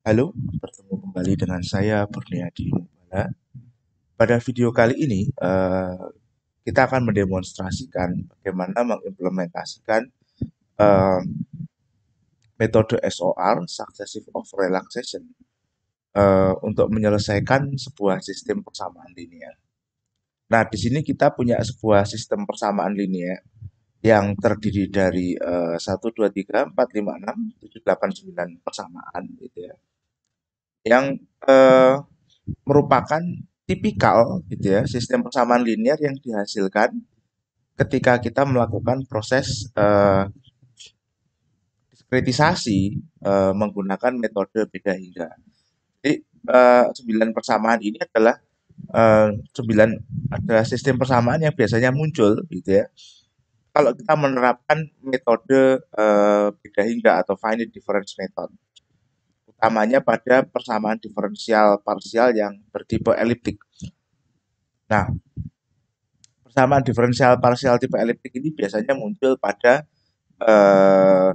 Halo, bertemu kembali dengan saya Kurniadi Mubala. Pada video kali ini, kita akan mendemonstrasikan bagaimana mengimplementasikan eh, metode SOR (Successive of Relaxation) untuk menyelesaikan sebuah sistem persamaan linear. Nah, di sini kita punya sebuah sistem persamaan linear yang terdiri dari 1, 2, 3, 4, 5, 6, 7, 8, 9 persamaan gitu ya. Yang eh, merupakan tipikal gitu ya sistem persamaan linear yang dihasilkan ketika kita melakukan proses diskretisasi menggunakan metode beda hingga. Jadi 9 persamaan ini adalah 9 adalah sistem persamaan yang biasanya muncul gitu ya. Kalau kita menerapkan metode beda hingga atau finite difference method, utamanya pada persamaan diferensial parsial yang bertipe eliptik. Nah, persamaan diferensial parsial tipe eliptik ini biasanya muncul pada eh,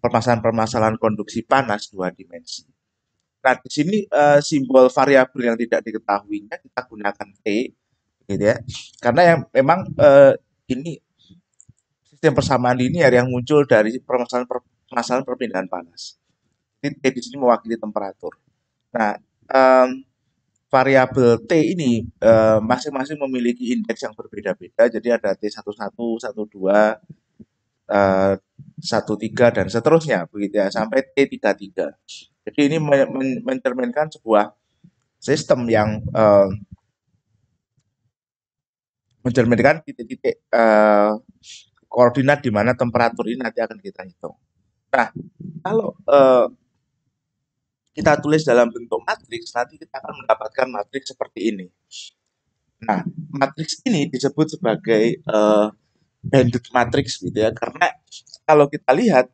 permasalahan-permasalahan konduksi panas dua dimensi. Nah, di sini simbol variabel yang tidak diketahuinya kita gunakan T, gitu ya. Karena yang memang ini sistem persamaan linear yang muncul dari permasalahan perpindahan panas. Jadi T di sini mewakili temperatur. Nah, em, variabel T ini masing-masing memiliki indeks yang berbeda-beda. Jadi ada T11, 12, 13 dan seterusnya begitu ya sampai T33. Jadi ini mencerminkan sebuah sistem yang mencerminkan titik-titik koordinat di mana temperatur ini nanti akan kita hitung. Nah, kalau kita tulis dalam bentuk matriks, nanti kita akan mendapatkan matriks seperti ini. Nah, matriks ini disebut sebagai banded matrix gitu ya, karena kalau kita lihat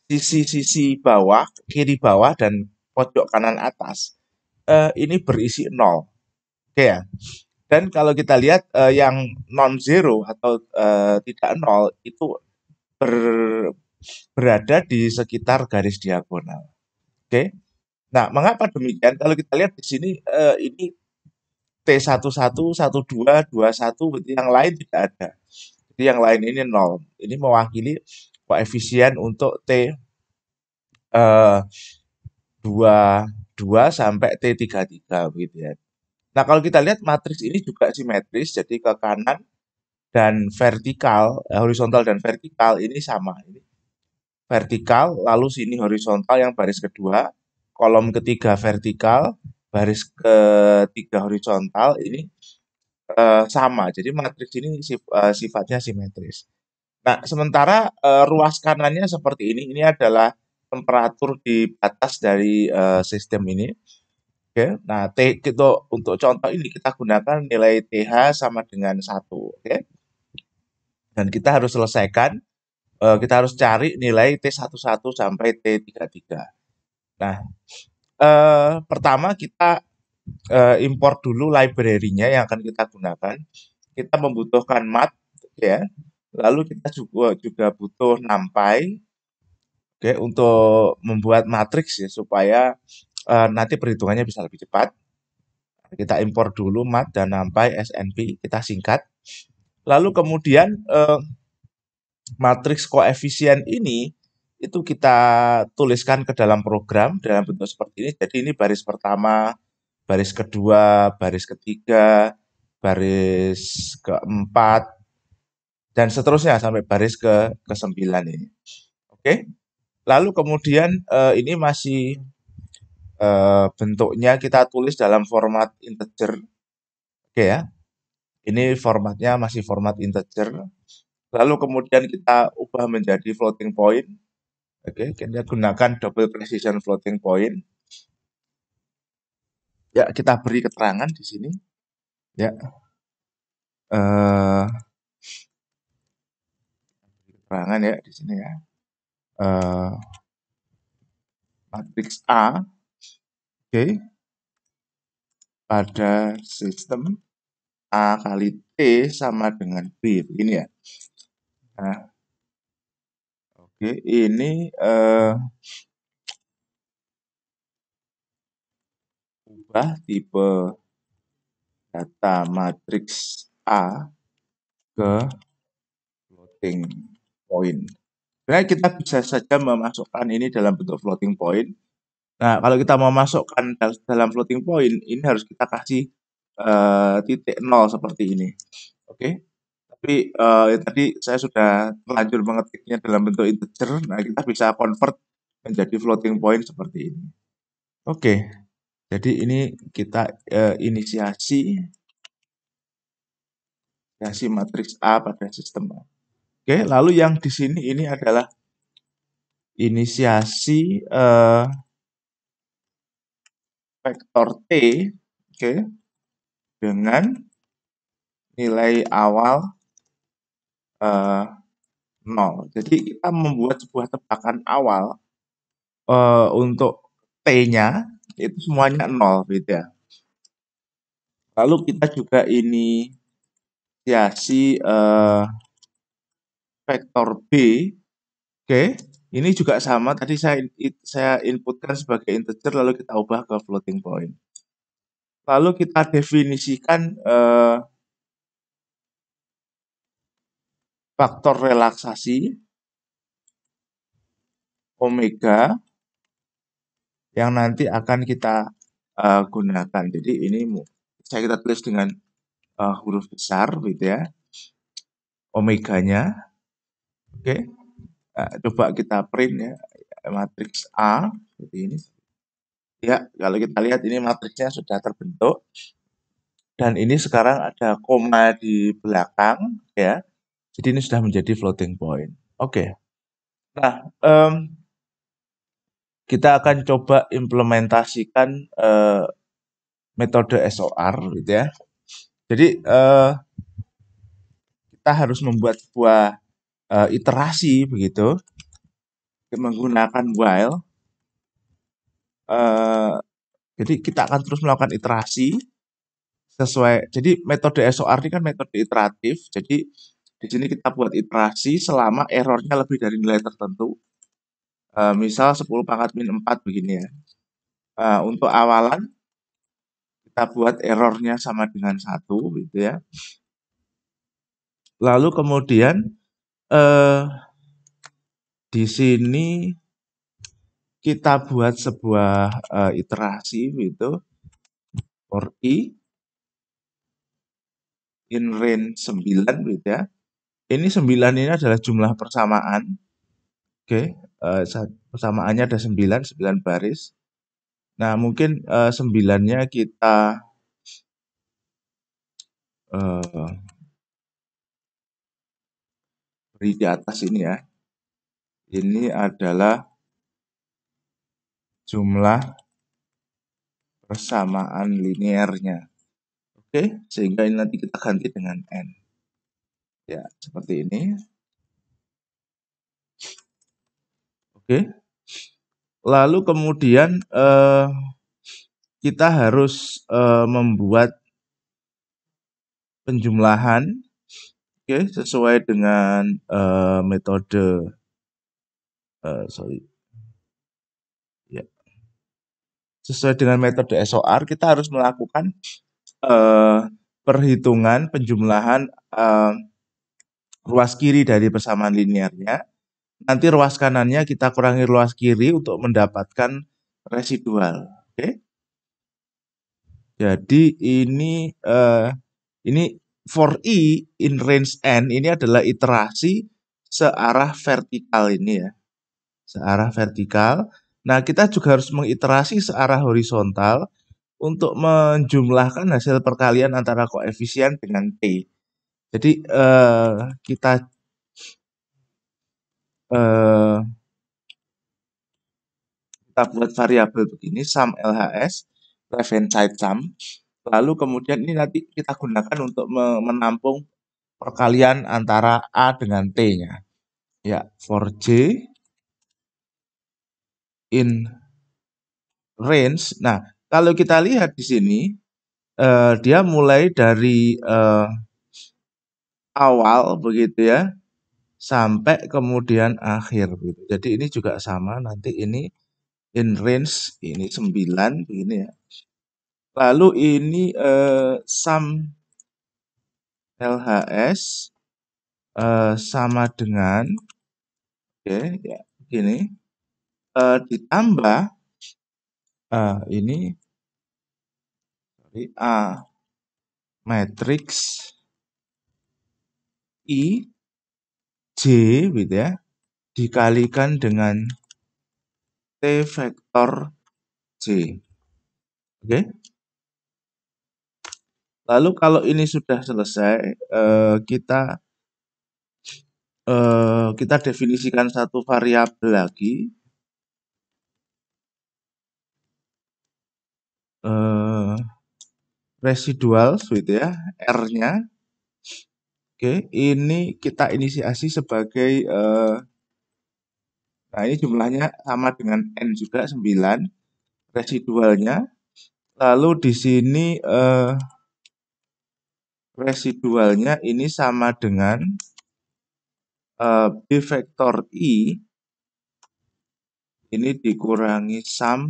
sisi-sisi bawah, kiri bawah dan pojok kanan atas ini berisi nol, oke ya. Dan kalau kita lihat yang non zero atau tidak nol itu ber- berada di sekitar garis diagonal. Oke. Nah, mengapa demikian? Kalau kita lihat di sini ini T11, 12, 21, yang lain tidak ada. Jadi yang lain ini nol. Ini mewakili koefisien untuk T eh, 22 sampai T33 begitu ya. Nah, kalau kita lihat matriks ini juga simetris, jadi ke kanan dan vertikal, horizontal dan vertikal ini sama. Ini vertikal, lalu sini horizontal yang baris kedua, kolom ketiga vertikal, baris ketiga horizontal ini sama. Jadi matriks ini sifatnya simetris. Nah, sementara ruas kanannya seperti ini. Ini adalah temperatur di batas dari sistem ini. Oke. Nah, untuk contoh ini kita gunakan nilai TH sama dengan 1. Oke. Dan kita harus selesaikan, kita harus cari nilai T11 sampai T33. Nah, pertama kita import dulu library-nya yang akan kita gunakan. Kita membutuhkan math, ya. Lalu kita juga butuh NumPy, oke, untuk membuat matriks ya supaya nanti perhitungannya bisa lebih cepat. Kita import dulu math dan NumPy SNP, kita singkat. Lalu kemudian matriks koefisien ini itu kita tuliskan ke dalam program dalam bentuk seperti ini. Jadi ini baris pertama, baris kedua, baris ketiga, baris keempat, dan seterusnya sampai baris ke-9 ini. Oke. Lalu kemudian ini masih bentuknya kita tulis dalam format integer. Oke ya. Ini formatnya masih format integer. Lalu kemudian kita ubah menjadi floating point. Oke, kita gunakan double precision floating point. Ya, kita beri keterangan di sini. Ya, eh, keterangan ya di sini ya. Eh, matriks A, oke, pada sistem A kali T sama dengan B, begini ya. Nah, oke, ini ubah tipe data matriks A ke floating point. Sebenarnya kita bisa saja memasukkan ini dalam bentuk floating point. Nah, kalau kita mau masukkan dalam floating point, ini harus kita kasih titik 0 seperti ini. Oke. Tapi tadi saya sudah terlanjur mengetiknya dalam bentuk integer. Nah, kita bisa convert menjadi floating point seperti ini. Oke. Jadi ini kita inisiasi matriks A pada sistem A. Oke, lalu yang di sini ini adalah inisiasi vektor T, oke, dengan nilai awal 0. Jadi kita membuat sebuah tebakan awal untuk T-nya itu semuanya 0 gitu ya. Lalu kita juga inisiasi vektor B, oke, ini juga sama. Tadi saya inputkan sebagai integer lalu kita ubah ke floating point. Lalu kita definisikan faktor relaksasi omega yang nanti akan kita gunakan. Jadi ini kita tulis dengan huruf besar gitu ya, omeganya. Oke, coba kita print ya matriks A seperti ini. Ya, kalau kita lihat ini matriksnya sudah terbentuk dan ini sekarang ada koma di belakang ya. Jadi ini sudah menjadi floating point. Oke. Nah, kita akan coba implementasikan metode SOR gitu ya. Jadi kita harus membuat sebuah iterasi begitu menggunakan while. Jadi kita akan terus melakukan iterasi sesuai. Jadi metode SOR ini kan metode iteratif. Jadi di sini kita buat iterasi selama errornya lebih dari nilai tertentu. Misal 10 pangkat min 4 begini ya. Untuk awalan kita buat errornya sama dengan 1 gitu ya. Lalu kemudian di sini kita buat sebuah iterasi gitu for i in range 9 gitu ya. Ini 9 ini adalah jumlah persamaan. Oke, persamaannya ada 9 baris. Nah, mungkin 9-nya kita beri di atas ini ya. Ini adalah jumlah persamaan linearnya. Oke, sehingga ini nanti kita ganti dengan n. Ya, seperti ini. Oke. Lalu kemudian kita harus membuat penjumlahan sesuai dengan metode sesuai dengan metode SOR. Kita harus melakukan perhitungan penjumlahan ruas kiri dari persamaan linearnya. Nanti ruas kanannya kita kurangi ruas kiri untuk mendapatkan residual. Oke. Jadi ini for i in range n ini adalah iterasi searah vertikal ini ya. Searah vertikal. Nah, kita juga harus mengiterasi searah horizontal untuk menjumlahkan hasil perkalian antara koefisien dengan T. Jadi kita buat variabel begini, sum LHS, left hand side sum. Lalu kemudian ini nanti kita gunakan untuk menampung perkalian antara A dengan T-nya. Ya, for J in range. Nah, kalau kita lihat di sini, dia mulai dari awal begitu ya, sampai kemudian akhir. Gitu. Jadi ini juga sama, nanti ini in range, ini 9, begini ya. Lalu ini sum LHS sama dengan ya begini ditambah ini A matriks I J gitu ya dikalikan dengan T vektor J. Oke. Lalu kalau ini sudah selesai, kita definisikan satu variabel lagi, residual gitu ya, R-nya. Oke, ini kita inisiasi sebagai nah ini jumlahnya sama dengan N juga 9 residualnya. Lalu di sini residualnya ini sama dengan B vektor I ini dikurangi sum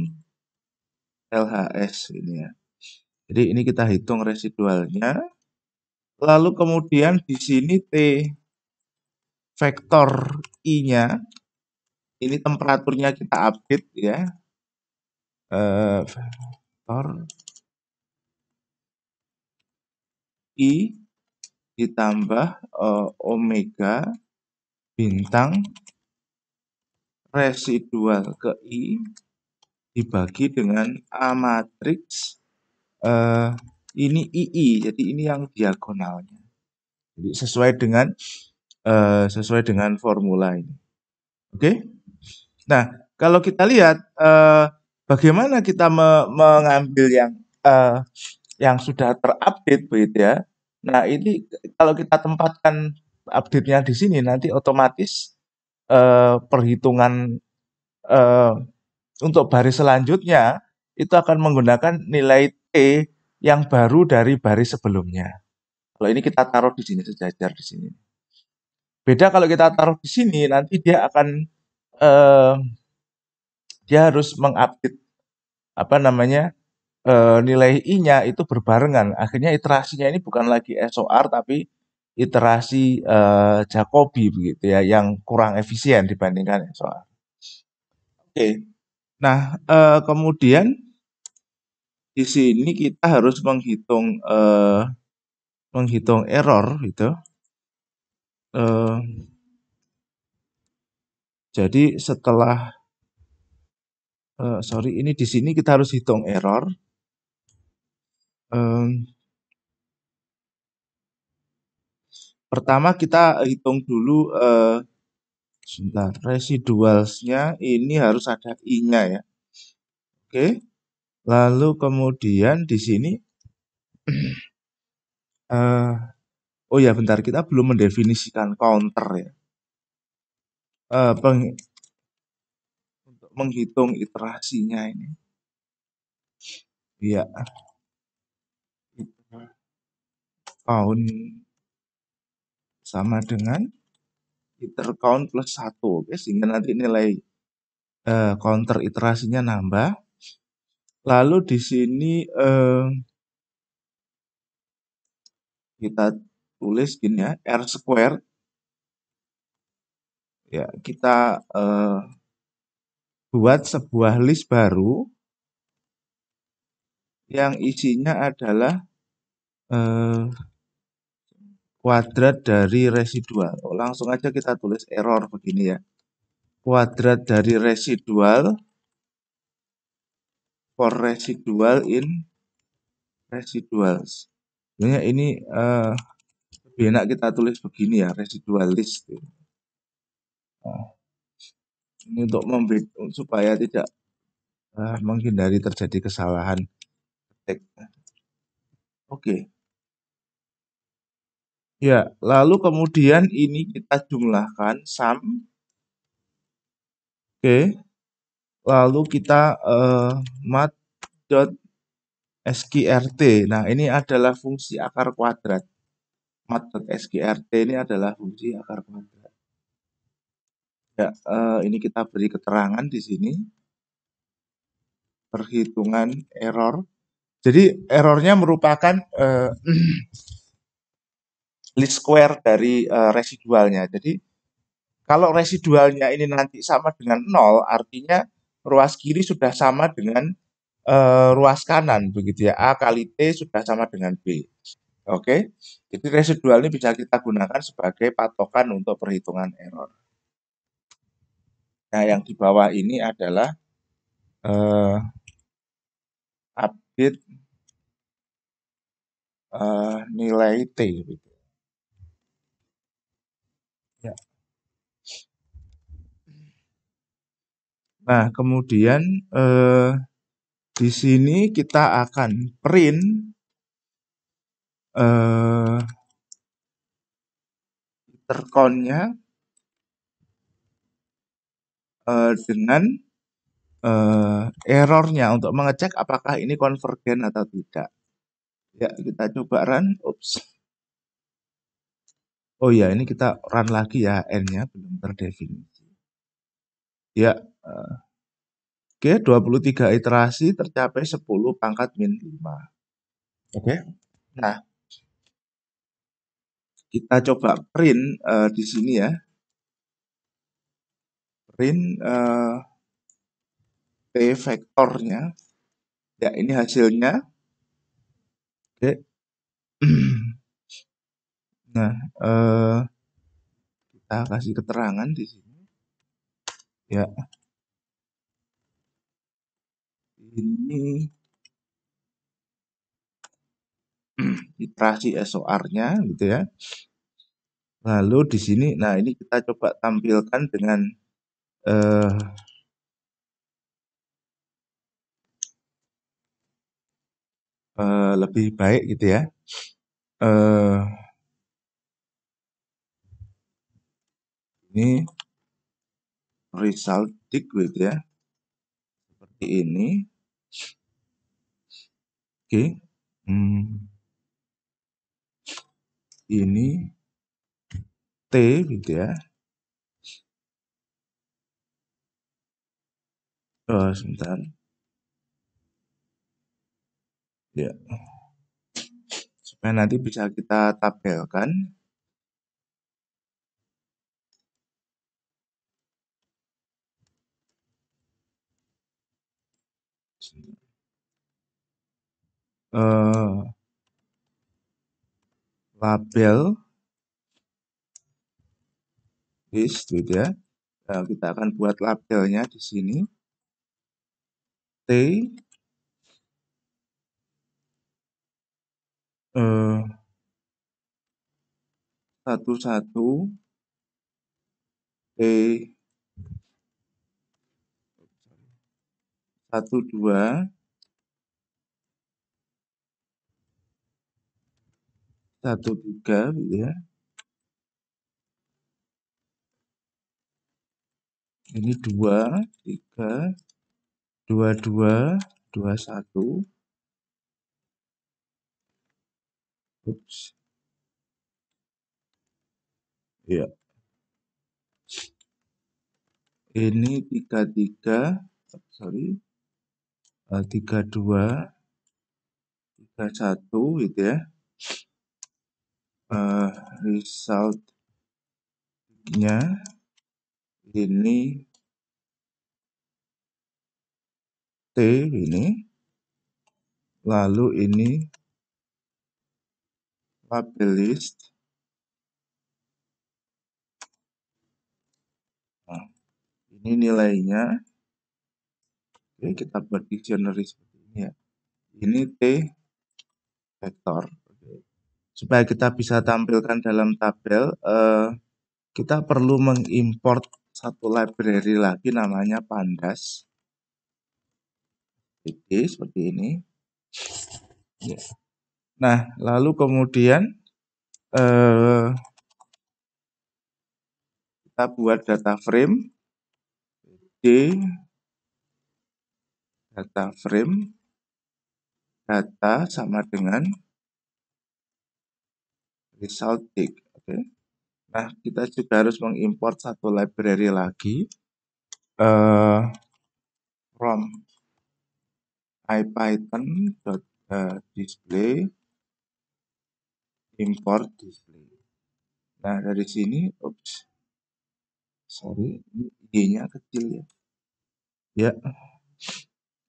LHS ini ya. Jadi ini kita hitung residualnya. Lalu kemudian di sini T vektor I-nya ini temperaturnya kita update ya. Vektor I ditambah omega bintang residual ke I dibagi dengan A matriks ini II, jadi ini yang diagonalnya. Jadi sesuai dengan formula ini. Oke? Nah, kalau kita lihat bagaimana kita mengambil yang sudah terupdate begitu ya. Nah, ini kalau kita tempatkan update-nya di sini nanti otomatis perhitungan untuk baris selanjutnya itu akan menggunakan nilai T yang baru dari baris sebelumnya. Kalau ini kita taruh di sini sejajar di sini. Beda kalau kita taruh di sini nanti dia akan dia harus mengupdate nilai I-nya itu berbarengan. Akhirnya iterasinya ini bukan lagi SOR tapi iterasi Jacobi begitu ya, yang kurang efisien dibandingkan SOR. Oke. Nah, kemudian di sini kita harus menghitung error gitu. Jadi setelah ini di sini kita harus hitung error. Pertama kita hitung dulu sebentar, residualsnya ini harus ada I-nya ya. Oke. Lalu kemudian di sini oh ya bentar, kita belum mendefinisikan counter ya. Untuk menghitung iterasinya ini. Ya. Count sama dengan iter count plus 1. Oke, sehingga nanti nilai counter iterasinya nambah. Lalu di sini kita tulis gini ya, R square. Ya, kita buat sebuah list baru yang isinya adalah kuadrat dari residual. Langsung aja kita tulis error begini ya. Kuadrat dari residual for residual in residuals. Sebenarnya ini lebih enak kita tulis begini ya, residual list. Nah, ini untuk supaya tidak menghindari terjadi kesalahan ketik. Oke. Ya, lalu kemudian ini kita jumlahkan sum. Oke. Lalu kita mat.sqrt. Nah, ini adalah fungsi akar kuadrat. Mat.sqrt ini adalah fungsi akar kuadrat. Ya, ini kita beri keterangan di sini. Perhitungan error Jadi errornya merupakan least square dari residualnya. Jadi kalau residualnya ini nanti sama dengan 0, artinya ruas kiri sudah sama dengan ruas kanan, begitu ya. A kali T sudah sama dengan B. Oke, jadi residual ini bisa kita gunakan sebagai patokan untuk perhitungan error. Nah, yang di bawah ini adalah update nilai T. Gitu. Ya. Nah, kemudian di sini kita akan print intercount-nya dengan errornya untuk mengecek apakah ini konvergen atau tidak. Ya, kita coba run. Oops. Oh ya, ini kita run lagi ya, n-nya belum terdefinisi. Ya, oke, 23 iterasi tercapai 10 pangkat min 5. Oke. Nah, kita coba print di sini ya. Print T vektornya. Ya, ini hasilnya. Oke. Nah, kita kasih keterangan di sini. Ya. Ini iterasi SOR-nya gitu ya. Lalu di sini, nah ini kita coba tampilkan dengan lebih baik gitu ya. Ini result dig gitu ya. Seperti ini. Oke. Ini T gitu ya. Oh, sebentar. Ya. Supaya nanti bisa kita tabelkan. Label list gitu ya. Nah, kita akan buat labelnya di sini. T 11 T 12 13 gitu ya. Ini 2 3 22 21. Ups. Ya. Ini 33 sorry. 32 31 gitu ya. Resultnya ini T ini, lalu ini label list. Nah, ini nilainya. Oke, kita buat dictionary seperti ini ya. Ini T vektor. Supaya kita bisa tampilkan dalam tabel, kita perlu mengimport satu library lagi namanya pandas. Oke, seperti ini. Nah, lalu kemudian kita buat data frame D data frame data sama dengan result dig. Oke. Nah, kita juga harus mengimport satu library lagi from ipython display, import display. Nah, dari sini, sorry, ini I-nya kecil ya. Ya.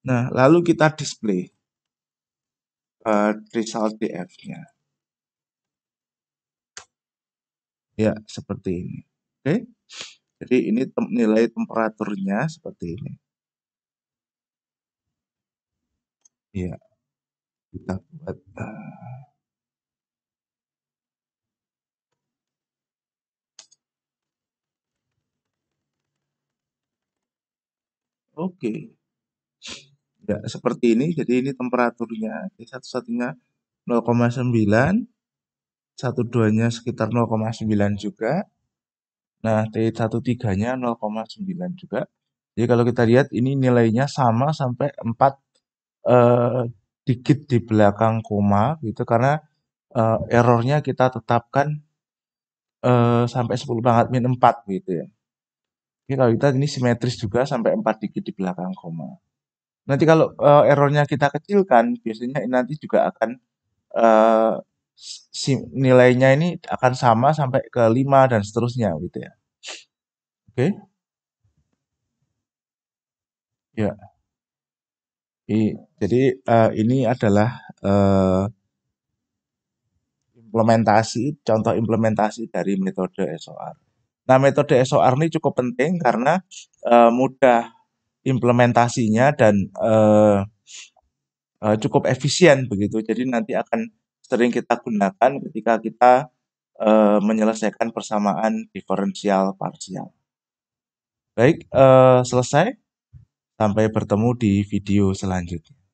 Nah, lalu kita display result df-nya. Ya, seperti ini. Oke. Jadi ini nilai temperaturnya seperti ini. Ya, kita buat oke. Ya, seperti ini. Jadi ini temperaturnya. Jadi satu-satunya 0,9, 1,2-nya sekitar 0,9 juga. Nah, T13-nya 0,9 juga. Jadi kalau kita lihat ini nilainya sama sampai 4 digit di belakang koma gitu karena errornya kita tetapkan sampai 10 pangkat min 4 gitu ya. Jadi kalau kita ini simetris juga sampai 4 digit di belakang koma. Nanti kalau errornya kita kecilkan, biasanya nanti juga akan eh, nilainya ini akan sama sampai ke 5 dan seterusnya gitu ya. Oke. Ya. Jadi ini adalah contoh implementasi dari metode SOR. Nah, metode SOR ini cukup penting karena mudah implementasinya dan cukup efisien begitu. Jadi nanti akan sering kita gunakan ketika kita menyelesaikan persamaan diferensial parsial. Baik, selesai. Sampai bertemu di video selanjutnya.